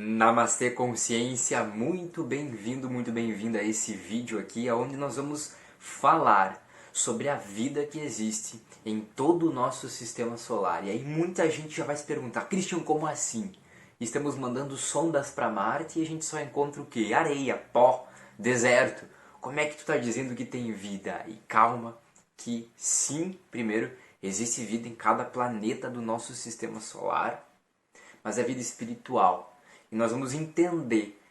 Namastê Consciência, muito bem-vindo a esse vídeo aqui, onde nós vamos falar sobre a vida que existe em todo o nosso sistema solar. E aí muita gente já vai se perguntar, Christian, como assim? Estamos mandando sondas para Marte e a gente só encontra o quê? Areia, pó, deserto. Como é que tu está dizendo que tem vida? E calma, que sim, primeiro, existe vida em cada planeta do nosso sistema solar, mas é vida espiritual. E nós vamos entender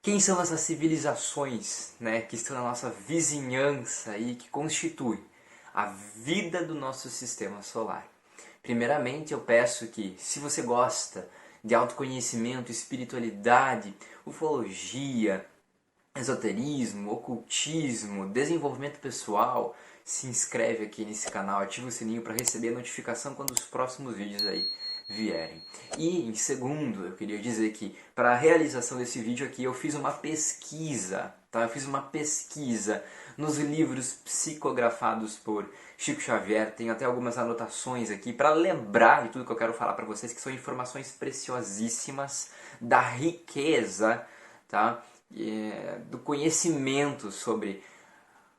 quem são essas civilizações, né, que estão na nossa vizinhança e que constituem a vida do nosso sistema solar. Primeiramente, eu peço que, se você gosta de autoconhecimento, espiritualidade, ufologia, esoterismo, ocultismo, desenvolvimento pessoal, se inscreve aqui nesse canal, ativa o sininho para receber a notificação quando os próximos vídeos aí vierem. E em segundo, eu queria dizer que para a realização desse vídeo aqui eu fiz uma pesquisa, tá? Eu fiz uma pesquisa nos livros psicografados por Chico Xavier, tenho até algumas anotações aqui para lembrar de tudo que eu quero falar para vocês, que são informações preciosíssimas da riqueza, tá? Do conhecimento sobre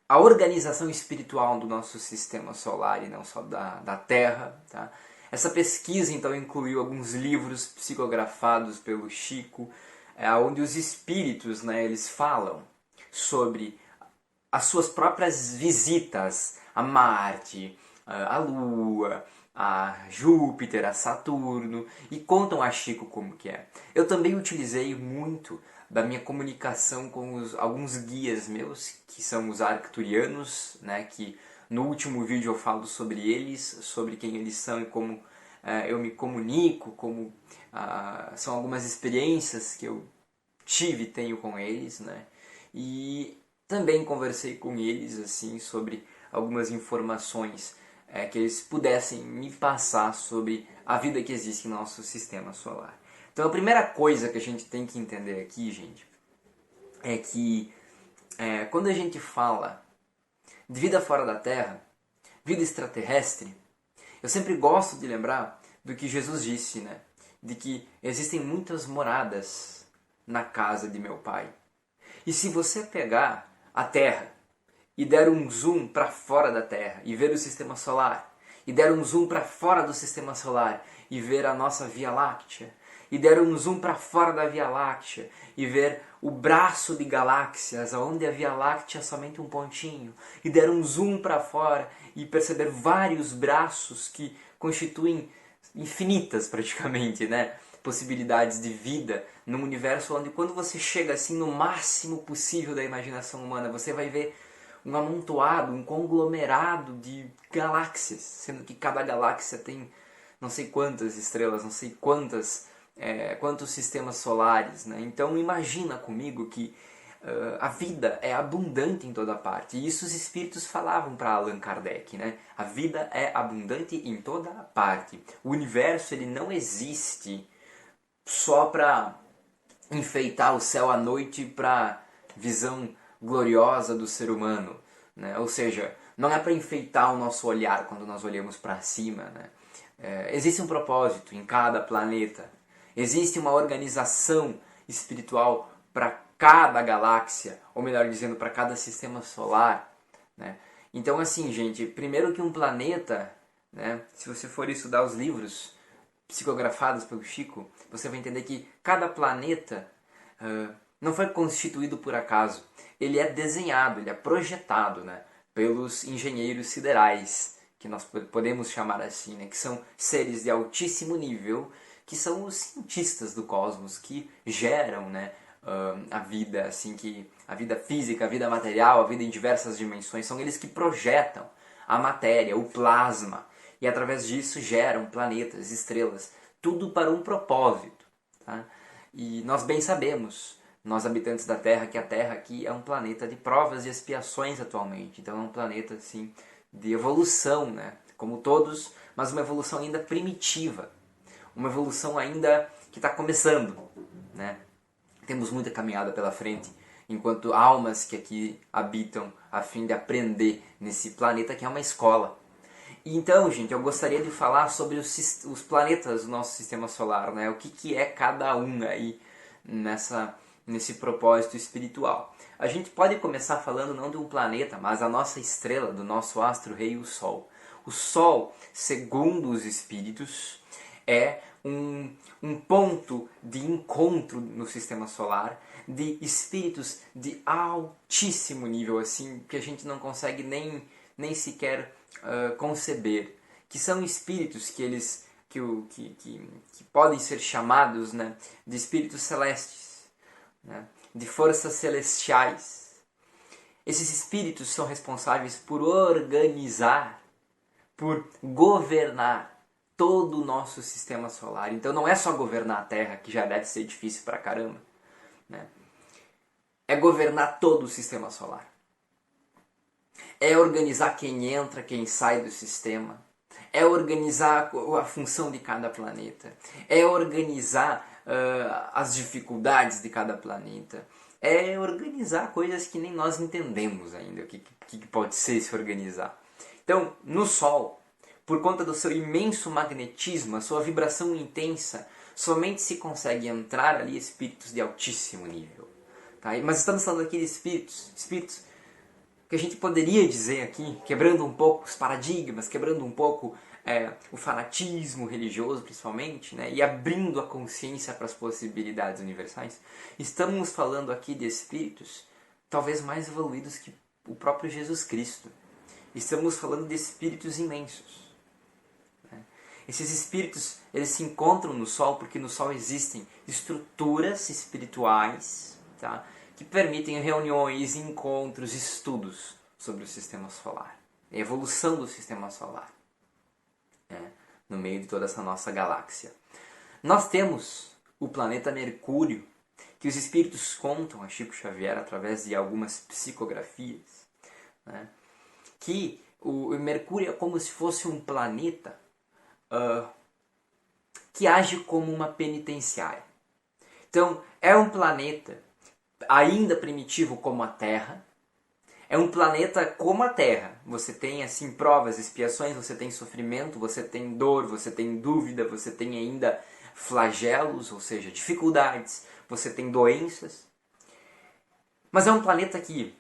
a organização espiritual do nosso sistema solar e não só da Terra. Tá? Essa pesquisa então incluiu alguns livros psicografados pelo Chico, onde os espíritos, né, eles falam sobre as suas próprias visitas a Marte, a Lua, a Júpiter, a Saturno, e contam a Chico como que é. Eu também utilizei muito da minha comunicação com alguns guias meus, que são os arcturianos, né, que no último vídeo eu falo sobre eles, sobre quem eles são e como eu me comunico, como são algumas experiências que eu tive e tenho com eles, né, e também conversei com eles assim sobre algumas informações que eles pudessem me passar sobre a vida que existe no nosso sistema solar. Então a primeira coisa que a gente tem que entender aqui, gente, é que quando a gente fala de vida fora da Terra, vida extraterrestre, eu sempre gosto de lembrar do que Jesus disse, né? De que existem muitas moradas na casa de meu Pai. E se você pegar a Terra e der um zoom para fora da Terra e ver o sistema solar, e der um zoom para fora do sistema solar e ver a nossa Via Láctea, e der um zoom para fora da Via Láctea e ver o braço de galáxias, onde a Via Láctea é somente um pontinho, e der um zoom para fora e perceber vários braços que constituem infinitas praticamente, né, possibilidades de vida num universo onde, quando você chega assim no máximo possível da imaginação humana, você vai ver um amontoado, um conglomerado de galáxias, sendo que cada galáxia tem não sei quantas estrelas, não sei quantos sistemas solares, né? Então imagina comigo que a vida é abundante em toda parte. E isso os espíritos falavam para Allan Kardec, né? A vida é abundante em toda parte. O universo, ele não existe só para enfeitar o céu à noite para visão gloriosa do ser humano, né? Ou seja, não é para enfeitar o nosso olhar quando nós olhamos para cima, né? Existe um propósito em cada planeta, existe uma organização espiritual para cada galáxia, ou melhor dizendo, para cada sistema solar, né? Então assim, gente, primeiro que um planeta, né, se você for estudar os livros psicografados pelo Chico, você vai entender que cada planeta não foi constituído por acaso. Ele é desenhado, ele é projetado, né, pelos engenheiros siderais, que nós podemos chamar assim, né, que são seres de altíssimo nível, que são os cientistas do cosmos, que geram, né, a vida, assim, a vida física, a vida material, a vida em diversas dimensões. São eles que projetam a matéria, o plasma, e através disso geram planetas, estrelas, tudo para um propósito. Tá? E nós bem sabemos, nós habitantes da Terra, que a Terra aqui é um planeta de provas e expiações atualmente. Então é um planeta assim, de evolução, né? Como todos, mas uma evolução ainda primitiva. Uma evolução ainda que está começando. Né? Temos muita caminhada pela frente, enquanto almas que aqui habitam a fim de aprender nesse planeta que é uma escola. Então, gente, eu gostaria de falar sobre os planetas do nosso sistema solar, né? O que é cada um aí nesse propósito espiritual. A gente pode começar falando não de um planeta, mas a nossa estrela, do nosso astro-rei, o Sol. O Sol, segundo os espíritos, é um ponto de encontro no sistema solar de espíritos de altíssimo nível, assim, que a gente não consegue nem sequer conceber, que são espíritos que podem ser chamados, né, de espíritos celestes, né, de forças celestiais. Esses espíritos são responsáveis por organizar, por governar todo o nosso sistema solar. Então não é só governar a Terra, que já deve ser difícil pra caramba, né? É governar todo o sistema solar. É organizar quem entra, quem sai do sistema. É organizar a função de cada planeta. É organizar as dificuldades de cada planeta. É organizar coisas que nem nós entendemos ainda o que pode ser se organizar. Então, no Sol, por conta do seu imenso magnetismo, a sua vibração intensa, somente se consegue entrar ali espíritos de altíssimo nível. Tá? Mas estamos falando aqui de espíritos que a gente poderia dizer aqui, quebrando um pouco os paradigmas, quebrando um pouco o fanatismo religioso principalmente, né, e abrindo a consciência para as possibilidades universais, estamos falando aqui de espíritos talvez mais evoluídos que o próprio Jesus Cristo. Estamos falando de espíritos imensos. Né? Esses espíritos, eles se encontram no Sol porque no Sol existem estruturas espirituais, tá, que permitem reuniões, encontros, estudos sobre o sistema solar, a evolução do sistema solar, né, no meio de toda essa nossa galáxia. Nós temos o planeta Mercúrio, que os espíritos contam a Chico Xavier através de algumas psicografias, né, que o Mercúrio é como se fosse um planeta que age como uma penitenciária. Então, é um planeta ainda primitivo como a Terra. É um planeta como a Terra. Você tem assim provas, expiações, você tem sofrimento, você tem dor, você tem dúvida, você tem ainda flagelos, ou seja, dificuldades, você tem doenças. Mas é um planeta que,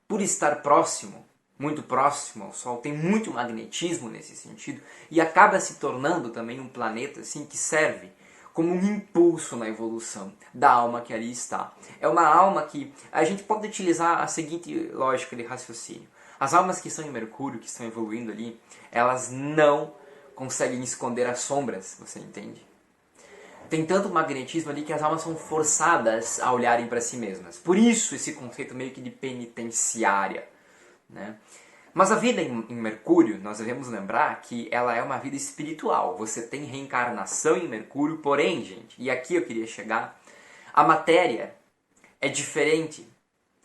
por estar próximo, muito próximo ao Sol, tem muito magnetismo nesse sentido e acaba se tornando também um planeta assim, que serve como um impulso na evolução da alma que ali está. É uma alma que a gente pode utilizar a seguinte lógica de raciocínio. As almas que estão em Mercúrio, que estão evoluindo ali, elas não conseguem esconder as sombras, você entende? Tem tanto magnetismo ali que as almas são forçadas a olharem para si mesmas. Por isso esse conceito meio que de penitenciária, né? Mas a vida em Mercúrio, nós devemos lembrar que ela é uma vida espiritual. Você tem reencarnação em Mercúrio, porém, gente, e aqui eu queria chegar, a matéria é diferente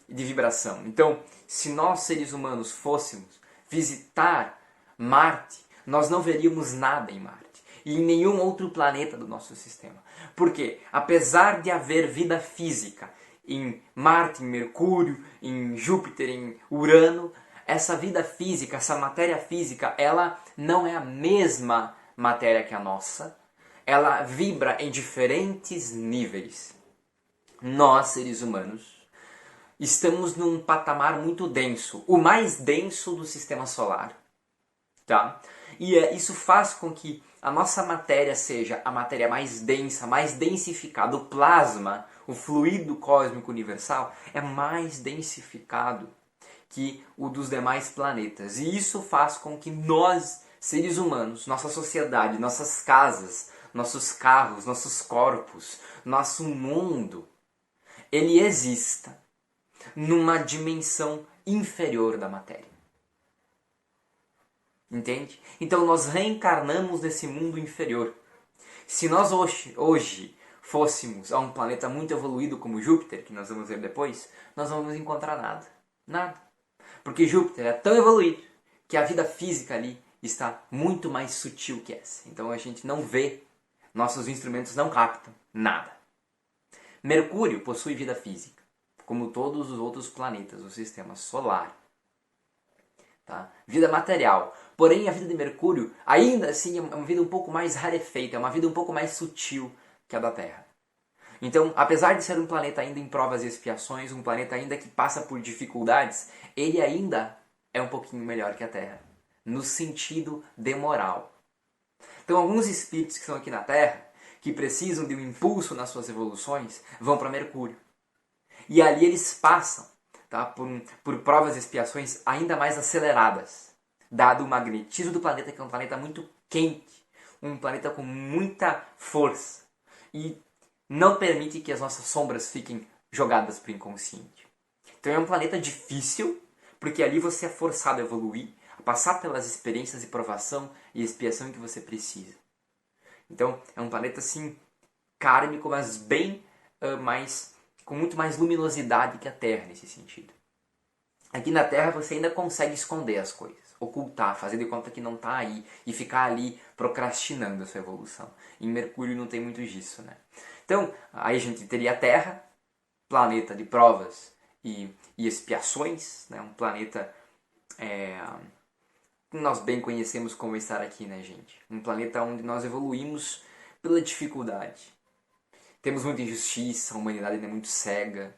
de vibração. Então, se nós seres humanos fôssemos visitar Marte, nós não veríamos nada em Marte e em nenhum outro planeta do nosso sistema. Porque, apesar de haver vida física em Marte, em Mercúrio, em Júpiter, em Urano, essa vida física, essa matéria física, ela não é a mesma matéria que a nossa. Ela vibra em diferentes níveis. Nós, seres humanos, estamos num patamar muito denso, o mais denso do sistema solar. Tá? E isso faz com que a nossa matéria seja a matéria mais densa, mais densificada. O plasma, o fluido cósmico universal, é mais densificado que o dos demais planetas. E isso faz com que nós, seres humanos, nossa sociedade, nossas casas, nossos carros, nossos corpos, nosso mundo, ele exista numa dimensão inferior da matéria. Entende? Então nós reencarnamos nesse mundo inferior. Se nós hoje fôssemos a um planeta muito evoluído como Júpiter, que nós vamos ver depois, nós não vamos encontrar nada. Nada. Porque Júpiter é tão evoluído que a vida física ali está muito mais sutil que essa. Então a gente não vê, nossos instrumentos não captam nada. Mercúrio possui vida física, como todos os outros planetas do sistema solar. tá? Vida material. Porém, a vida de Mercúrio, ainda assim, é uma vida um pouco mais rarefeita, é uma vida um pouco mais sutil que a da Terra. Então, apesar de ser um planeta ainda em provas e expiações, um planeta ainda que passa por dificuldades, ele ainda é um pouquinho melhor que a Terra, no sentido de moral. Então, alguns espíritos que estão aqui na Terra, que precisam de um impulso nas suas evoluções, vão para Mercúrio. E ali eles passam, tá, por provas e expiações ainda mais aceleradas, dado o magnetismo do planeta, que é um planeta muito quente, um planeta com muita força, e não permite que as nossas sombras fiquem jogadas para o inconsciente. Então é um planeta difícil, porque ali você é forçado a evoluir, a passar pelas experiências de provação e expiação que você precisa. Então é um planeta assim kármico, mas bem mais com muito mais luminosidade que a Terra nesse sentido. Aqui na Terra você ainda consegue esconder as coisas, ocultar, fazer de conta que não está aí e ficar ali procrastinando a sua evolução. Em Mercúrio não tem muito disso, né? Então, aí a gente teria a Terra, planeta de provas e expiações, né? Um planeta que nós bem conhecemos como estar aqui, né, gente? Um planeta onde nós evoluímos pela dificuldade. Temos muita injustiça, a humanidade ainda é muito cega.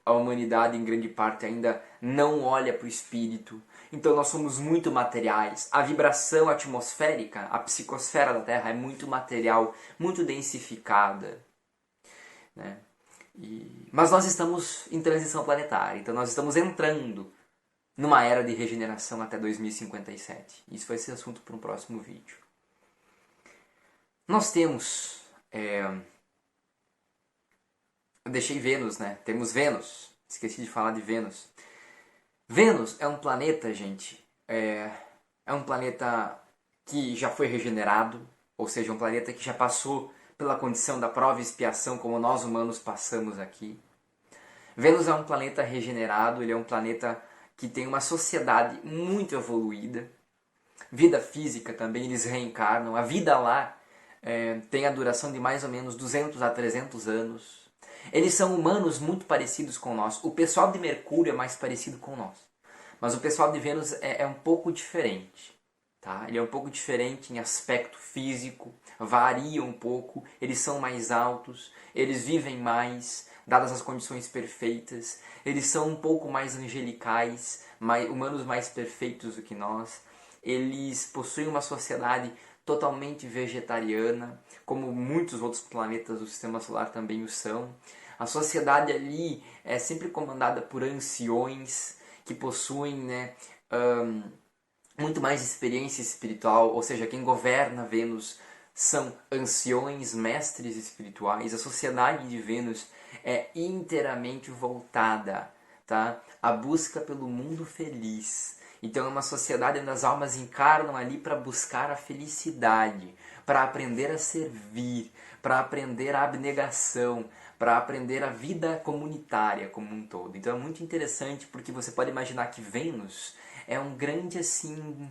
A humanidade, em grande parte, ainda não olha para o espírito. Então nós somos muito materiais. A vibração atmosférica, a psicosfera da Terra é muito material, muito densificada, né? Mas nós estamos em transição planetária, então nós estamos entrando numa era de regeneração até 2057. Isso vai ser assunto para um próximo vídeo. Nós temos... Eu deixei Vênus, né? Temos Vênus. Esqueci de falar de Vênus. Vênus é um planeta, gente, é um planeta que já foi regenerado, ou seja, um planeta que já passou pela condição da prova e expiação como nós humanos passamos aqui. Vênus é um planeta regenerado, ele é um planeta que tem uma sociedade muito evoluída. Vida física também, eles reencarnam. A vida lá tem a duração de mais ou menos 200 a 300 anos. Eles são humanos muito parecidos com nós. O pessoal de Mercúrio é mais parecido com nós. Mas o pessoal de Vênus é um pouco diferente. Tá? Ele é um pouco diferente em aspecto físico, varia um pouco, eles são mais altos, eles vivem mais, dadas as condições perfeitas, eles são um pouco mais angelicais, humanos mais perfeitos do que nós, eles possuem uma sociedade totalmente vegetariana, como muitos outros planetas do Sistema Solar também o são. A sociedade ali é sempre comandada por anciões que possuem, né, muito mais experiência espiritual, ou seja, quem governa Vênus são anciões, mestres espirituais. A sociedade de Vênus é inteiramente voltada, tá, à busca pelo mundo feliz. Então é uma sociedade onde as almas encarnam ali para buscar a felicidade, para aprender a servir, para aprender a abnegação, para aprender a vida comunitária como um todo. Então é muito interessante porque você pode imaginar que Vênus é um grande assim,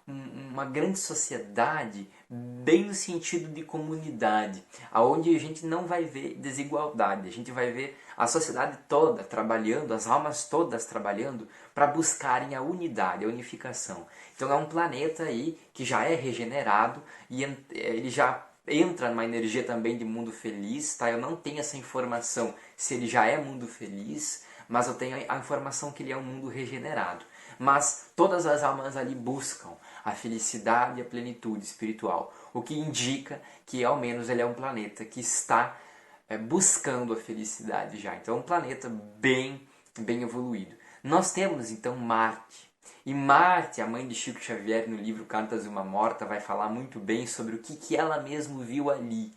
uma grande sociedade bem no sentido de comunidade, aonde a gente não vai ver desigualdade, a gente vai ver a sociedade toda trabalhando, as almas todas trabalhando para buscarem a unidade, a unificação. Então é um planeta aí que já é regenerado e ele já entra numa energia também de mundo feliz, tá? Eu não tenho essa informação se ele já é mundo feliz, mas eu tenho a informação que ele é um mundo regenerado. Mas todas as almas ali buscam a felicidade e a plenitude espiritual, o que indica que ao menos ele é um planeta que está buscando a felicidade já. Então é um planeta bem evoluído. Nós temos então Marte. E Marte, a mãe de Chico Xavier, no livro Cartas de uma Morta, vai falar muito bem sobre o que ela mesmo viu ali.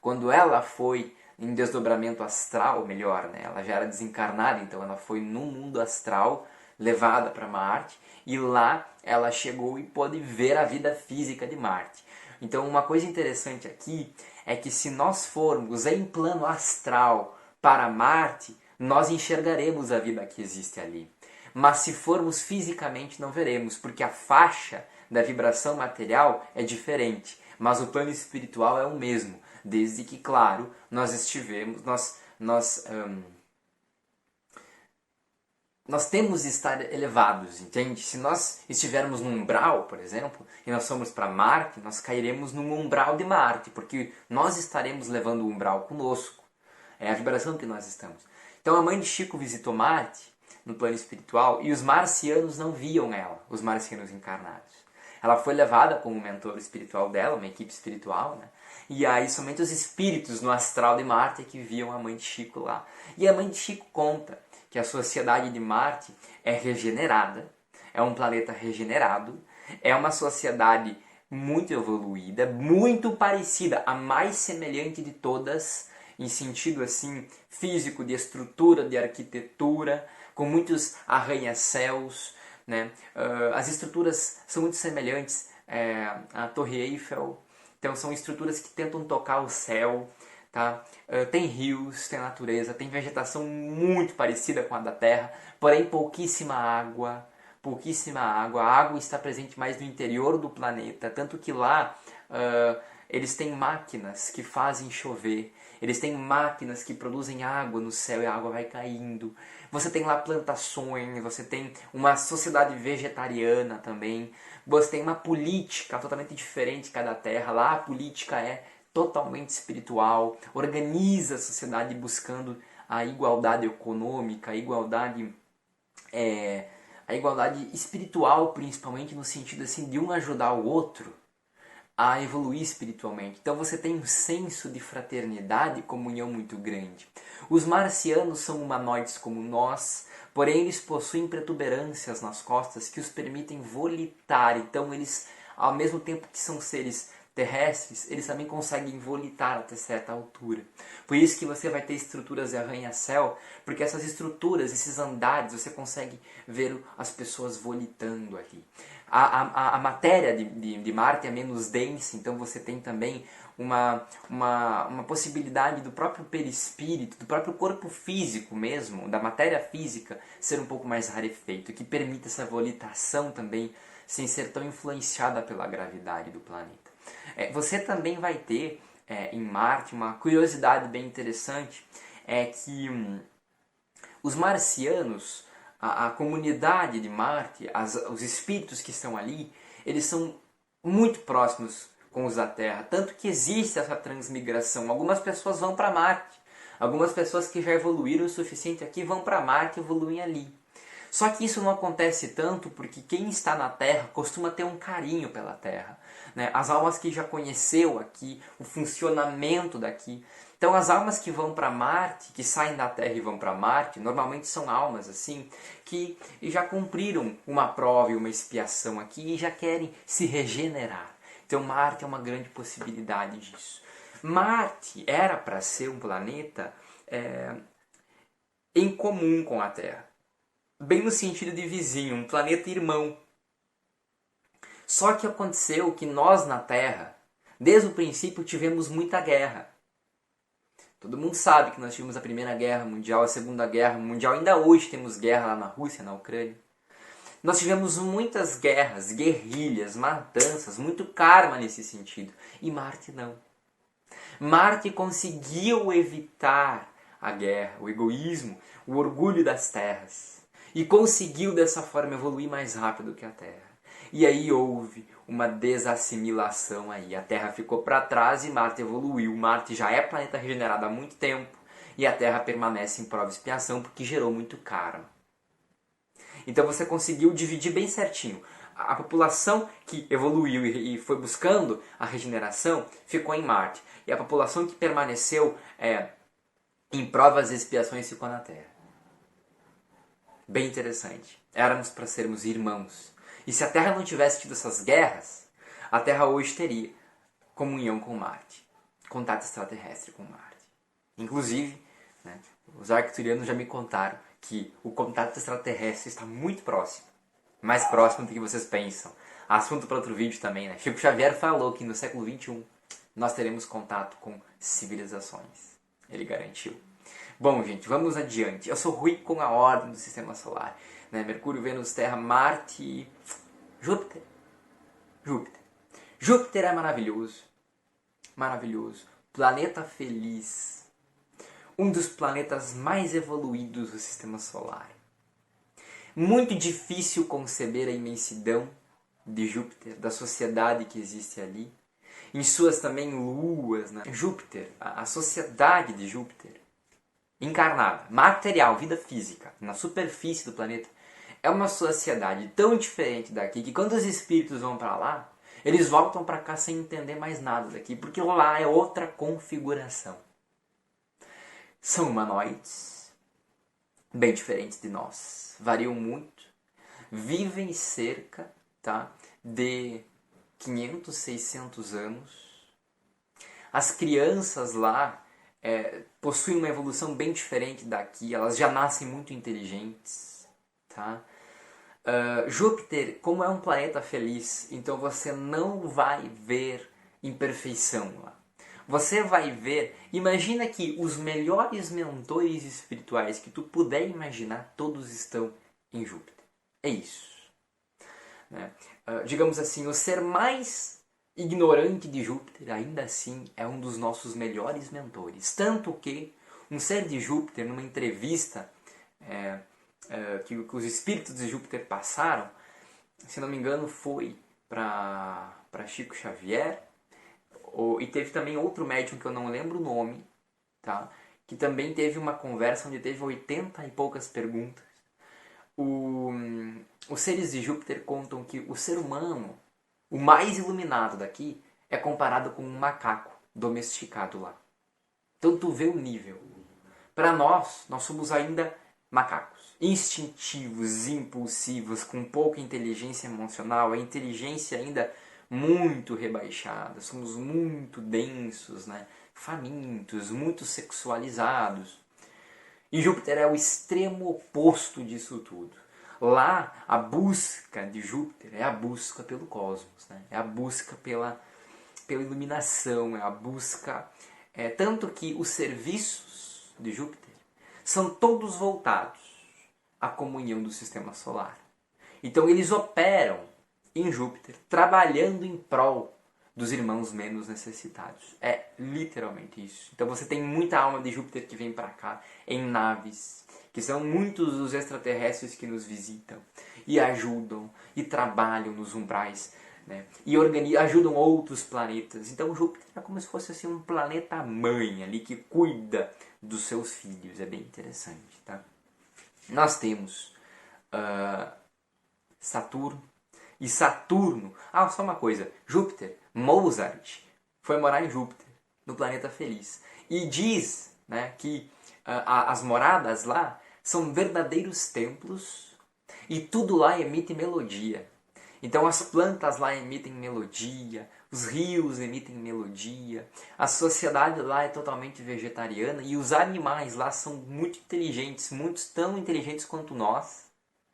Quando ela foi em desdobramento astral, melhor, né? Ela já era desencarnada, então ela foi no mundo astral, levada para Marte, e lá ela chegou e pôde ver a vida física de Marte. Então uma coisa interessante aqui é que se nós formos em plano astral para Marte, nós enxergaremos a vida que existe ali. Mas se formos fisicamente não veremos, porque a faixa da vibração material é diferente, mas o plano espiritual é o mesmo, desde que, claro, nós estivemos, nós temos de estar elevados, entende? Se nós estivermos num umbral, por exemplo, e nós formos para Marte, nós cairemos num umbral de Marte, porque nós estaremos levando o umbral conosco. É a vibração que nós estamos. Então a mãe de Chico visitou Marte no plano espiritual e os marcianos não viam ela, os marcianos encarnados. Ela foi levada como mentor espiritual dela, uma equipe espiritual, né? E aí somente os espíritos no astral de Marte é que viam a mãe de Chico lá. E a mãe de Chico conta que a sociedade de Marte é regenerada, é um planeta regenerado, é uma sociedade muito evoluída, muito parecida, a mais semelhante de todas, em sentido assim físico, de estrutura, de arquitetura, com muitos arranha-céus, né? As estruturas são muito semelhantes à Torre Eiffel, então são estruturas que tentam tocar o céu, tá? Tem rios, tem natureza, tem vegetação muito parecida com a da Terra, porém pouquíssima água. Pouquíssima água. A água está presente mais no interior do planeta, tanto que lá eles têm máquinas que fazem chover, eles têm máquinas que produzem água no céu e a água vai caindo. Você tem lá plantações, você tem uma sociedade vegetariana também, você tem uma política totalmente diferente cada terra. Lá a política é totalmente espiritual, organiza a sociedade buscando a igualdade econômica, a igualdade espiritual, principalmente no sentido assim de um ajudar o outro a evoluir espiritualmente. Então você tem um senso de fraternidade e comunhão muito grande. Os marcianos são humanoides como nós, porém eles possuem protuberâncias nas costas que os permitem volitar. Então eles, ao mesmo tempo que são seres terrestres, eles também conseguem volitar até certa altura. Por isso que você vai ter estruturas de arranha-céu, porque essas estruturas, esses andares, você consegue ver as pessoas volitando ali. A matéria de Marte é menos densa, então você tem também uma possibilidade do próprio perispírito, do próprio corpo físico mesmo, da matéria física, ser um pouco mais rarefeito, que permite essa volitação também, sem ser tão influenciada pela gravidade do planeta. Você também vai ter em Marte uma curiosidade bem interessante, é que os marcianos, a comunidade de Marte, os espíritos que estão ali, eles são muito próximos com os da Terra, tanto que existe essa transmigração. Algumas pessoas vão para Marte, algumas pessoas que já evoluíram o suficiente aqui vão para Marte e evoluem ali. Só que isso não acontece tanto porque quem está na Terra costuma ter um carinho pela Terra, né? As almas que já conheceu aqui, o funcionamento daqui. Então as almas que vão para Marte, que saem da Terra e vão para Marte, normalmente são almas assim que já cumpriram uma prova e uma expiação aqui e já querem se regenerar. Então Marte é uma grande possibilidade disso. Marte era para ser um planeta em comum com a Terra. Bem no sentido de vizinho, um planeta irmão. Só que aconteceu que nós na Terra, desde o princípio, tivemos muita guerra. Todo mundo sabe que nós tivemos a Primeira Guerra Mundial, a Segunda Guerra Mundial, ainda hoje temos guerra lá na Rússia, na Ucrânia. Nós tivemos muitas guerras, guerrilhas, matanças, muito karma nesse sentido. E Marte não. Marte conseguiu evitar a guerra, o egoísmo, o orgulho das terras. E conseguiu dessa forma evoluir mais rápido que a Terra. E aí houve uma desassimilação aí. A Terra ficou para trás e Marte evoluiu. Marte já é planeta regenerado há muito tempo e a Terra permanece em prova e expiação porque gerou muito karma. Então você conseguiu dividir bem certinho. A população que evoluiu e foi buscando a regeneração ficou em Marte. E a população que permaneceu em provas e expiações ficou na Terra. Bem interessante. Éramos para sermos irmãos. E se a Terra não tivesse tido essas guerras, a Terra hoje teria comunhão com Marte. Contato extraterrestre com Marte. Inclusive, né, os arcturianos já me contaram que o contato extraterrestre está muito próximo. Mais próximo do que vocês pensam. Assunto para outro vídeo também, né? Chico Xavier falou que no século XXI nós teremos contato com civilizações. Ele garantiu. Bom, gente, vamos adiante. Eu sou Rui com a ordem do Sistema Solar. Né? Mercúrio, Vênus, Terra, Marte e Júpiter. Júpiter é maravilhoso. Maravilhoso. Planeta feliz. Um dos planetas mais evoluídos do Sistema Solar. Muito difícil conceber a imensidão de Júpiter, da sociedade que existe ali. Em suas também luas, né? Júpiter, a sociedade de Júpiter, encarnada, material, vida física, na superfície do planeta, é uma sociedade tão diferente daqui que quando os espíritos vão para lá, eles voltam para cá sem entender mais nada daqui, porque lá é outra configuração. São humanoides, bem diferentes de nós, variam muito, vivem cerca, tá, de 500, 600 anos. As crianças lá possuem uma evolução bem diferente daqui, elas já nascem muito inteligentes, tá? Júpiter, como é um planeta feliz, então você não vai ver imperfeição lá. Você vai ver, imagina que os melhores mentores espirituais que tu puder imaginar, todos estão em Júpiter. É isso. Né? Digamos assim, o ser mais ignorante de Júpiter, ainda assim, é um dos nossos melhores mentores. Tanto que um ser de Júpiter, numa entrevista que os espíritos de Júpiter passaram, se não me engano, foi para Chico Xavier, e teve também outro médium que eu não lembro o nome, tá? Que também teve uma conversa onde teve 80 e poucas perguntas. Os seres de Júpiter contam que o ser humano, o mais iluminado daqui, é comparado com um macaco domesticado lá. Então tu vê o nível. Para nós somos ainda macacos, instintivos, impulsivos, com pouca inteligência emocional, a inteligência ainda muito rebaixada, somos muito densos, né? Famintos, muito sexualizados. E Júpiter é o extremo oposto disso tudo. Lá, a busca de Júpiter é a busca pelo cosmos, né? É a busca pela iluminação, é a busca... tanto que os serviços de Júpiter são todos voltados à comunhão do sistema solar. Então eles operam em Júpiter, trabalhando em prol dos irmãos menos necessitados. É literalmente isso. Então você tem muita alma de Júpiter que vem para cá em naves, que são muitos os extraterrestres que nos visitam e ajudam e trabalham nos umbrais, né? E ajudam outros planetas. Então Júpiter é como se fosse assim, um planeta mãe ali que cuida dos seus filhos. É bem interessante, tá? Nós temos Saturno. E Saturno... só uma coisa. Júpiter, Mozart, foi morar em Júpiter, no planeta feliz. E diz, né, que as moradas lá são verdadeiros templos e tudo lá emite melodia. Então as plantas lá emitem melodia, os rios emitem melodia, a sociedade lá é totalmente vegetariana e os animais lá são muito inteligentes, muitos tão inteligentes quanto nós,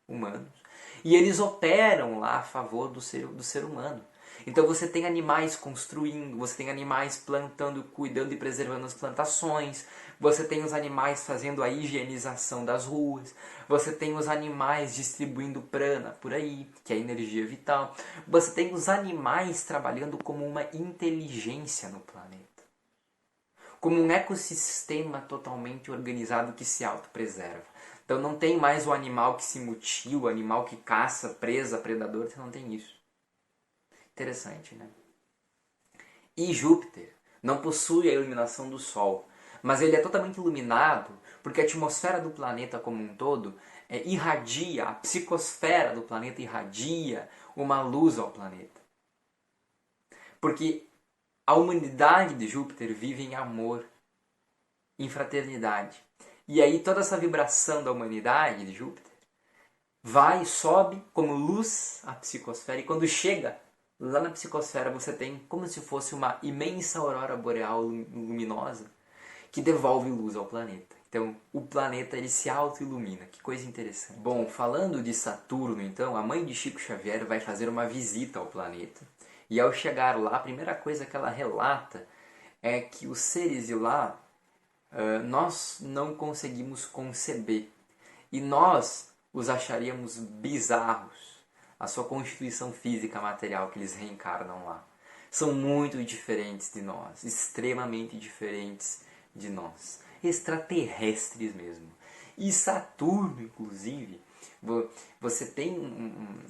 humanos. E eles operam lá a favor do ser humano. Então você tem animais construindo, você tem animais plantando, cuidando e preservando as plantações, você tem os animais fazendo a higienização das ruas, você tem os animais distribuindo prana por aí, que é a energia vital, você tem os animais trabalhando como uma inteligência no planeta, como um ecossistema totalmente organizado que se autopreserva. Então não tem mais o animal que se mutila, o animal que caça, presa, predador, você não tem isso. Interessante, né? E Júpiter não possui a iluminação do Sol, mas ele é totalmente iluminado porque a atmosfera do planeta como um todo irradia, a psicosfera do planeta irradia uma luz ao planeta. Porque a humanidade de Júpiter vive em amor, em fraternidade. E aí toda essa vibração da humanidade de Júpiter vai e sobe como luz à psicosfera. E quando chega lá na psicosfera você tem como se fosse uma imensa aurora boreal luminosa que devolve luz ao planeta. Então o planeta ele se auto-ilumina. Que coisa interessante. Bom, falando de Saturno então, a mãe de Chico Xavier vai fazer uma visita ao planeta. E ao chegar lá, a primeira coisa que ela relata é que os seres de lá nós não conseguimos conceber. E nós os acharíamos bizarros. A sua constituição física material que eles reencarnam lá. São muito diferentes de nós. Extremamente diferentes de nós. Extraterrestres mesmo. E Saturno, inclusive, Você tem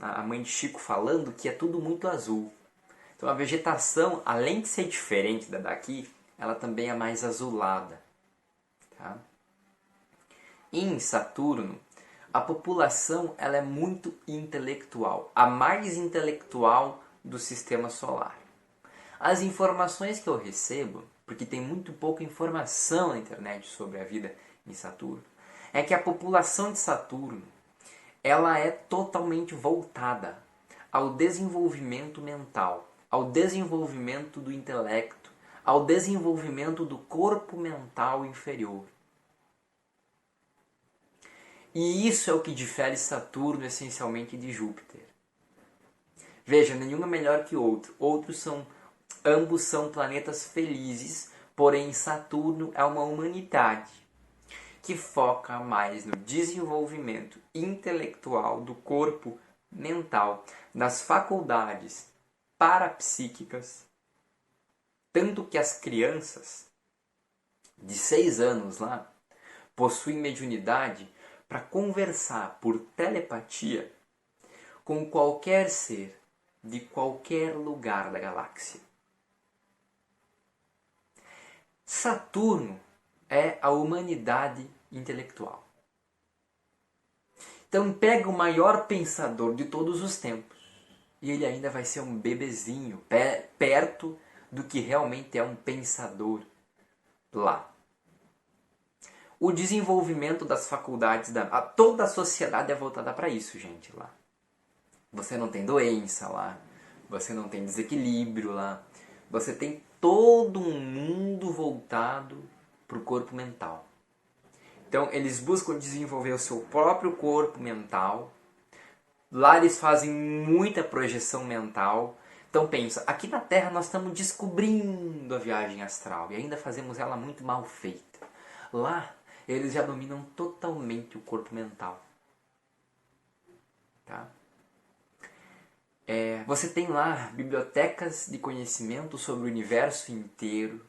a mãe de Chico falando que é tudo muito azul. Então a vegetação, além de ser diferente da daqui, ela também é mais azulada. Tá? Em Saturno, a população ela é muito intelectual, a mais intelectual do sistema solar. As informações que eu recebo, porque tem muito pouca informação na internet sobre a vida em Saturno, é que a população de Saturno ela é totalmente voltada ao desenvolvimento mental, ao desenvolvimento do intelecto, ao desenvolvimento do corpo mental inferior. E isso é o que difere Saturno essencialmente de Júpiter. Veja, nenhum é melhor que outro. Ambos são planetas felizes, porém Saturno é uma humanidade que foca mais no desenvolvimento intelectual do corpo mental, das faculdades parapsíquicas, tanto que as crianças de 6 anos lá possuem mediunidade para conversar por telepatia com qualquer ser de qualquer lugar da galáxia. Saturno é a humanidade intelectual. Então pega o maior pensador de todos os tempos e ele ainda vai ser um bebezinho perto do que realmente é um pensador lá. O desenvolvimento das faculdades, toda a sociedade é voltada para isso, gente, lá. Você não tem doença lá, você não tem desequilíbrio lá, você tem todo um mundo voltado para o corpo mental. Então eles buscam desenvolver o seu próprio corpo mental. Lá eles fazem muita projeção mental. Então pensa, aqui na Terra nós estamos descobrindo a viagem astral e ainda fazemos ela muito mal feita. Lá eles já dominam totalmente o corpo mental. Tá? Você tem lá bibliotecas de conhecimento sobre o universo inteiro,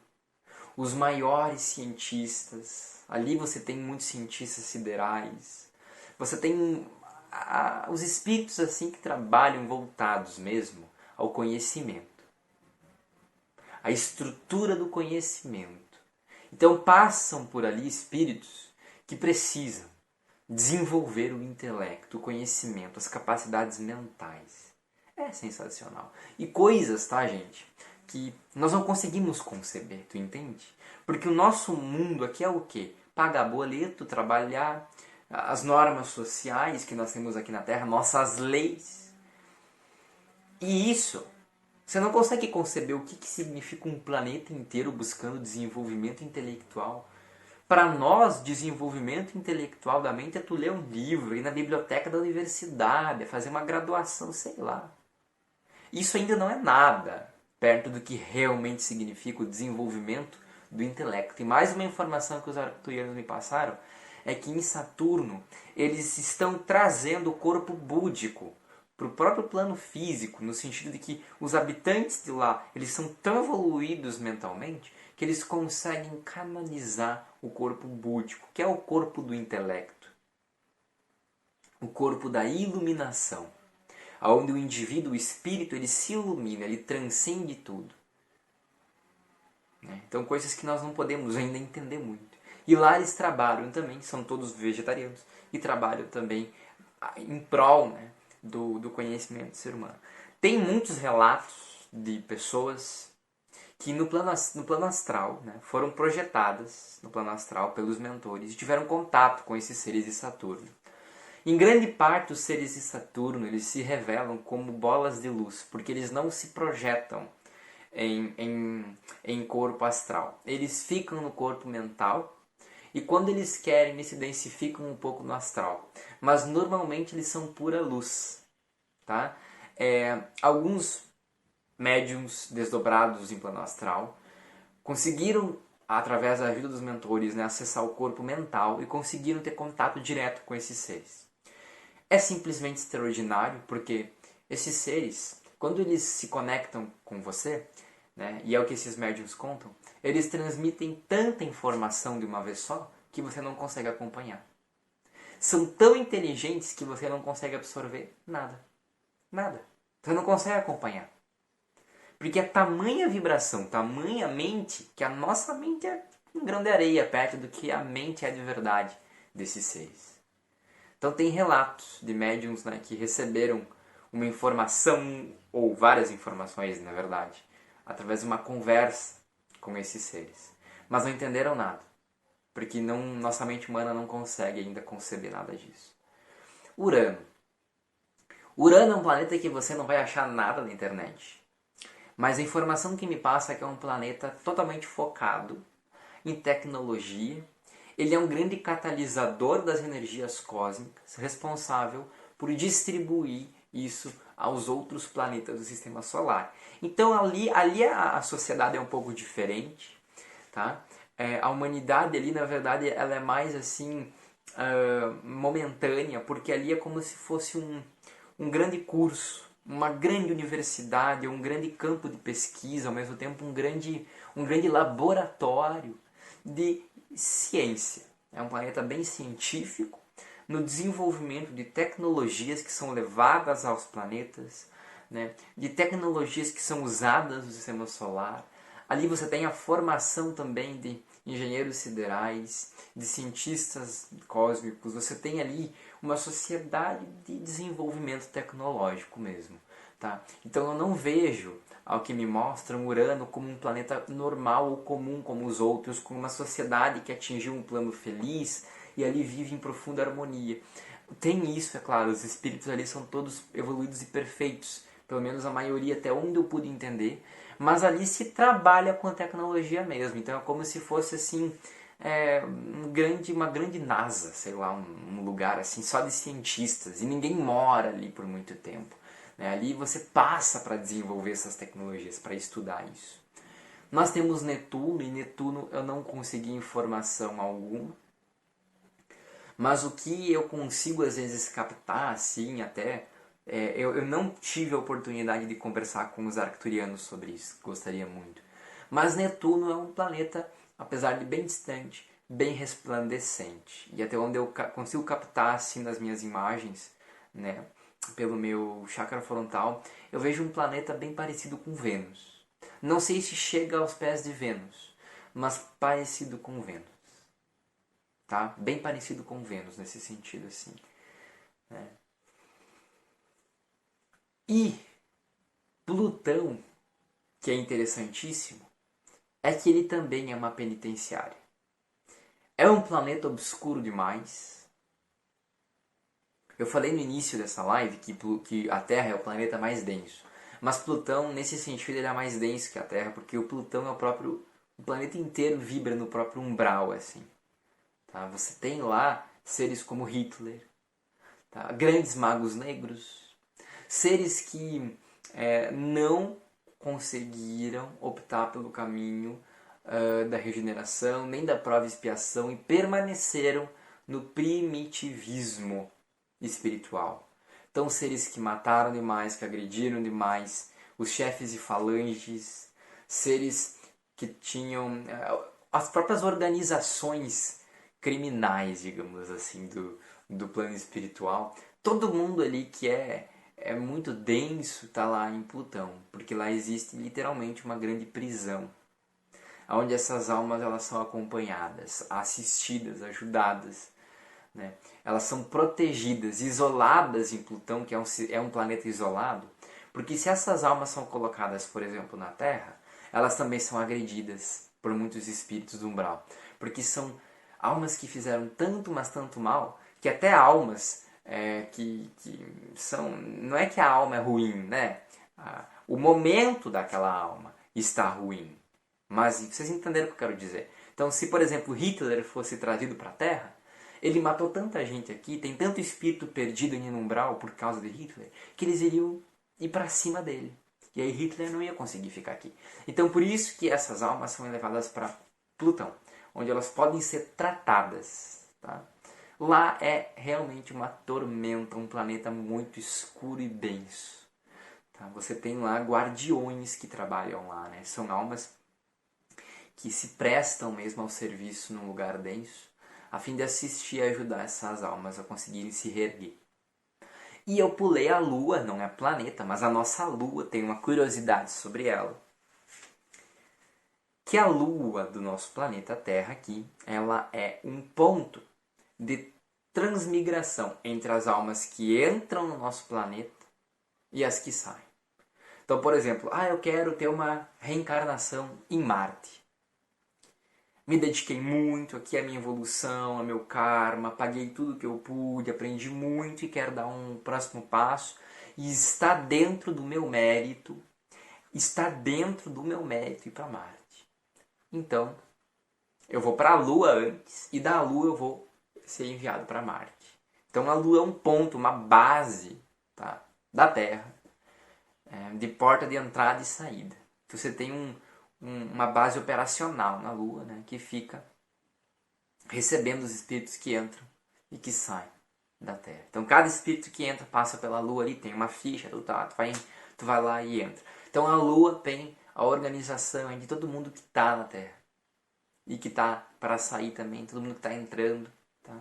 os maiores cientistas. Ali você tem muitos cientistas siderais. Você tem os espíritos assim que trabalham voltados mesmo ao conhecimento. A estrutura do conhecimento. Então passam por ali espíritos que precisam desenvolver o intelecto, o conhecimento, as capacidades mentais. É sensacional. E coisas, tá, gente, que nós não conseguimos conceber, tu entende? Porque o nosso mundo aqui é o quê? Pagar boleto, trabalhar, as normas sociais que nós temos aqui na Terra, nossas leis. E isso, você não consegue conceber o que significa um planeta inteiro buscando desenvolvimento intelectual. Para nós, desenvolvimento intelectual da mente é tu ler um livro, ir na biblioteca da universidade, é fazer uma graduação, sei lá. Isso ainda não é nada perto do que realmente significa o desenvolvimento do intelecto. E mais uma informação que os arcturianos me passaram é que em Saturno eles estão trazendo o corpo búdico para o próprio plano físico, no sentido de que os habitantes de lá eles são tão evoluídos mentalmente que eles conseguem canalizar o corpo búdico, que é o corpo do intelecto, o corpo da iluminação, onde o indivíduo, o espírito, ele se ilumina, ele transcende tudo. Então coisas que nós não podemos ainda entender muito. E lá eles trabalham também, são todos vegetarianos, e trabalham também em prol, né, do conhecimento do ser humano. Tem muitos relatos de pessoas que no plano astral, né, foram projetadas no plano astral pelos mentores e tiveram contato com esses seres de Saturno. Em grande parte, os seres de Saturno eles se revelam como bolas de luz, porque eles não se projetam em corpo astral. Eles ficam no corpo mental e quando eles querem, eles se densificam um pouco no astral. Mas normalmente eles são pura luz. Tá? Alguns médiums desdobrados em plano astral conseguiram, através da ajuda dos mentores, né, acessar o corpo mental e conseguiram ter contato direto com esses seres. É simplesmente extraordinário, porque esses seres, quando eles se conectam com você, né, e é o que esses médiums contam, eles transmitem tanta informação de uma vez só que você não consegue acompanhar. são tão inteligentes que você não consegue absorver nada. Nada. Você não consegue acompanhar. Porque é tamanha vibração, tamanha mente, que a nossa mente é um grão de areia perto do que a mente é de verdade desses seres. Então tem relatos de médiums, né, que receberam uma informação, ou várias informações, na verdade, através de uma conversa com esses seres. Mas não entenderam nada, porque nossa mente humana não consegue ainda conceber nada disso. Urano. Urano é um planeta que você não vai achar nada na internet. Mas a informação que me passa é que é um planeta totalmente focado em tecnologia. Ele é um grande catalisador das energias cósmicas, responsável por distribuir isso aos outros planetas do sistema solar. Então ali a sociedade é um pouco diferente, tá? A humanidade ali, na verdade, ela é mais assim momentânea, porque ali é como se fosse um grande curso, uma grande universidade, um grande campo de pesquisa, ao mesmo tempo um grande laboratório de ciência. É um planeta bem científico, no desenvolvimento de tecnologias que são levadas aos planetas, né? De tecnologias que são usadas no sistema solar. Ali você tem a formação também de engenheiros siderais, de cientistas cósmicos. Você tem ali uma sociedade de desenvolvimento tecnológico mesmo. Tá? Então eu não vejo, ao que me mostram, Urano como um planeta normal ou comum como os outros, como uma sociedade que atingiu um plano feliz e ali vive em profunda harmonia. Tem isso, é claro, os espíritos ali são todos evoluídos e perfeitos, pelo menos a maioria até onde eu pude entender, mas ali se trabalha com a tecnologia mesmo, então é como se fosse assim uma grande NASA, sei lá, um lugar assim só de cientistas, e ninguém mora ali por muito tempo. Né? Ali você passa para desenvolver essas tecnologias, para estudar isso. Nós temos Netuno, e Netuno eu não consegui informação alguma, mas o que eu consigo às vezes captar, assim, até... eu não tive a oportunidade de conversar com os arcturianos sobre isso, gostaria muito. Mas Netuno é um planeta, apesar de bem distante, bem resplandecente. E até onde eu consigo captar, assim, nas minhas imagens, né, pelo meu chakra frontal, eu vejo um planeta bem parecido com Vênus. Não sei se chega aos pés de Vênus, mas parecido com Vênus. Tá? Bem parecido com Vênus nesse sentido, assim. Né? E Plutão, que é interessantíssimo, é que ele também é uma penitenciária. É um planeta obscuro demais. Eu falei no início dessa live que a Terra é o planeta mais denso. Mas Plutão, nesse sentido, ele é mais denso que a Terra, porque o Plutão é o próprio... O planeta inteiro vibra no próprio umbral, assim. Tá? Você tem lá seres como Hitler, tá? Grandes magos negros, seres que não conseguiram optar pelo caminho da regeneração, nem da prova e expiação, e permaneceram no primitivismo espiritual. Então, seres que mataram demais, que agrediram demais, os chefes de falanges, seres que tinham as próprias organizações criminais, digamos assim, do plano espiritual. Todo mundo ali que é muito denso está lá em Plutão, porque lá existe literalmente uma grande prisão, onde essas almas elas são acompanhadas, assistidas, ajudadas. Né? Elas são protegidas, isoladas em Plutão, que é um planeta isolado, porque se essas almas são colocadas, por exemplo, na Terra, elas também são agredidas por muitos espíritos do umbral, porque são almas que fizeram tanto, mas tanto mal, que até almas que são... Não é que a alma é ruim, né? O momento daquela alma está ruim. Mas vocês entenderam o que eu quero dizer. Então, se, por exemplo, Hitler fosse trazido para a Terra, ele matou tanta gente aqui, tem tanto espírito perdido em umbral por causa de Hitler, que eles iriam ir para cima dele. E aí Hitler não ia conseguir ficar aqui. Então, por isso que essas almas são levadas para Plutão, onde elas podem ser tratadas. Tá? Lá é realmente uma tormenta, um planeta muito escuro e denso. Tá? Você tem lá guardiões que trabalham lá, né? São almas que se prestam mesmo ao serviço num lugar denso, a fim de assistir e ajudar essas almas a conseguirem se reerguer. E eu pulei a Lua, não é planeta, mas a nossa Lua, tem uma curiosidade sobre ela. Que a Lua do nosso planeta Terra aqui, ela é um ponto de transmigração entre as almas que entram no nosso planeta e as que saem. Então, por exemplo, eu quero ter uma reencarnação em Marte. Me dediquei muito aqui à minha evolução, ao meu karma, paguei tudo que eu pude, aprendi muito e quero dar um próximo passo. E está dentro do meu mérito, ir para Marte. Então, eu vou para a Lua antes e da Lua eu vou ser enviado para Marte. Então a Lua é um ponto, uma base, tá, da Terra, de porta de entrada e saída. Então, você tem uma base operacional na Lua, né, que fica recebendo os espíritos que entram e que saem da Terra. Então cada espírito que entra passa pela Lua ali, tem uma ficha, tu vai lá e entra. Então a Lua tem a organização de todo mundo que está na Terra e que está para sair também, todo mundo que está entrando. Tá?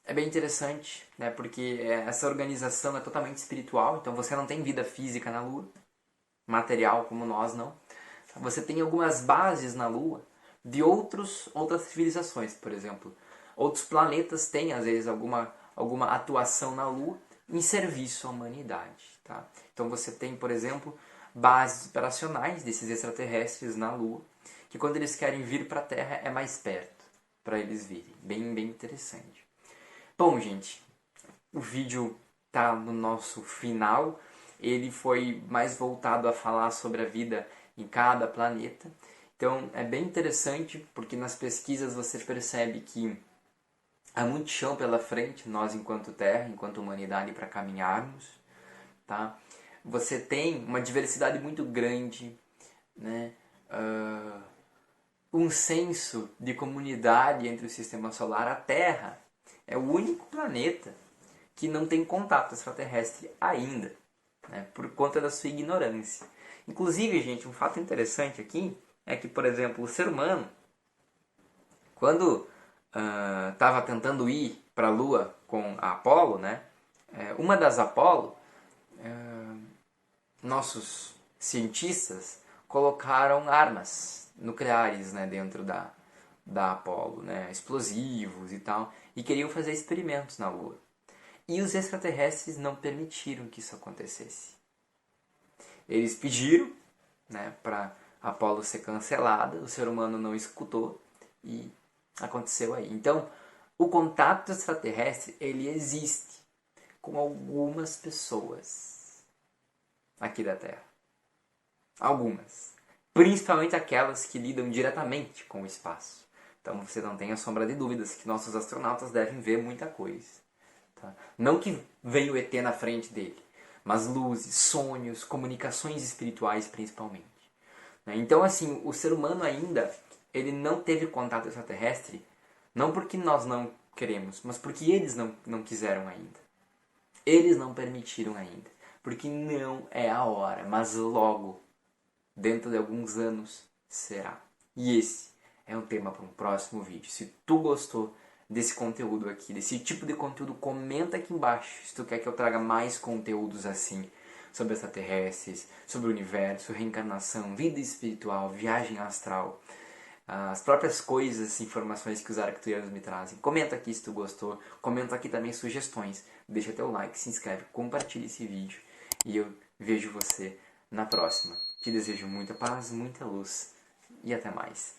É bem interessante, né, porque essa organização é totalmente espiritual, então você não tem vida física na Lua, material como nós não. Você tem algumas bases na Lua de outras civilizações, por exemplo. Outros planetas têm, às vezes, alguma atuação na Lua em serviço à humanidade. Tá? Então você tem, por exemplo, bases operacionais desses extraterrestres na Lua, que quando eles querem vir para a Terra é mais perto para eles virem. Bem interessante. Bom, gente, o vídeo está no nosso final. Ele foi mais voltado a falar sobre a vida em cada planeta. Então é bem interessante porque nas pesquisas você percebe que há muito chão pela frente, nós enquanto Terra, enquanto humanidade, para caminharmos. Tá? Você tem uma diversidade muito grande, né? Um senso de comunidade entre o sistema solar. A Terra é o único planeta que não tem contato extraterrestre ainda, né, por conta da sua ignorância. Inclusive, gente, um fato interessante aqui é que, por exemplo, o ser humano, quando estava tentando ir para a Lua com a Apollo, né, uma das Apollo, nossos cientistas colocaram armas nucleares, né, dentro da Apollo, né, explosivos e tal, e queriam fazer experimentos na Lua. E os extraterrestres não permitiram que isso acontecesse. Eles pediram, né, para Apollo ser cancelada, o ser humano não escutou e aconteceu aí. Então, o contato extraterrestre, ele existe com algumas pessoas aqui da Terra. Algumas. Principalmente aquelas que lidam diretamente com o espaço. Então você não tem a sombra de dúvidas que nossos astronautas devem ver muita coisa. Tá? Não que veio o ET na frente dele, mas luzes, sonhos, comunicações espirituais principalmente. Então, assim, o ser humano ainda, ele não teve contato extraterrestre, não porque nós não queremos, mas porque eles não quiseram ainda. Eles não permitiram ainda, porque não é a hora, mas logo, dentro de alguns anos, será. E esse é um tema para um próximo vídeo. Se tu gostou desse conteúdo aqui, desse tipo de conteúdo, comenta aqui embaixo se tu quer que eu traga mais conteúdos assim, sobre extraterrestres, sobre o universo, reencarnação, vida espiritual, viagem astral, as próprias coisas, informações que os arcturianos me trazem. Comenta aqui se tu gostou, comenta aqui também sugestões, deixa teu like, se inscreve, compartilha esse vídeo e eu vejo você na próxima. Te desejo muita paz, muita luz e até mais.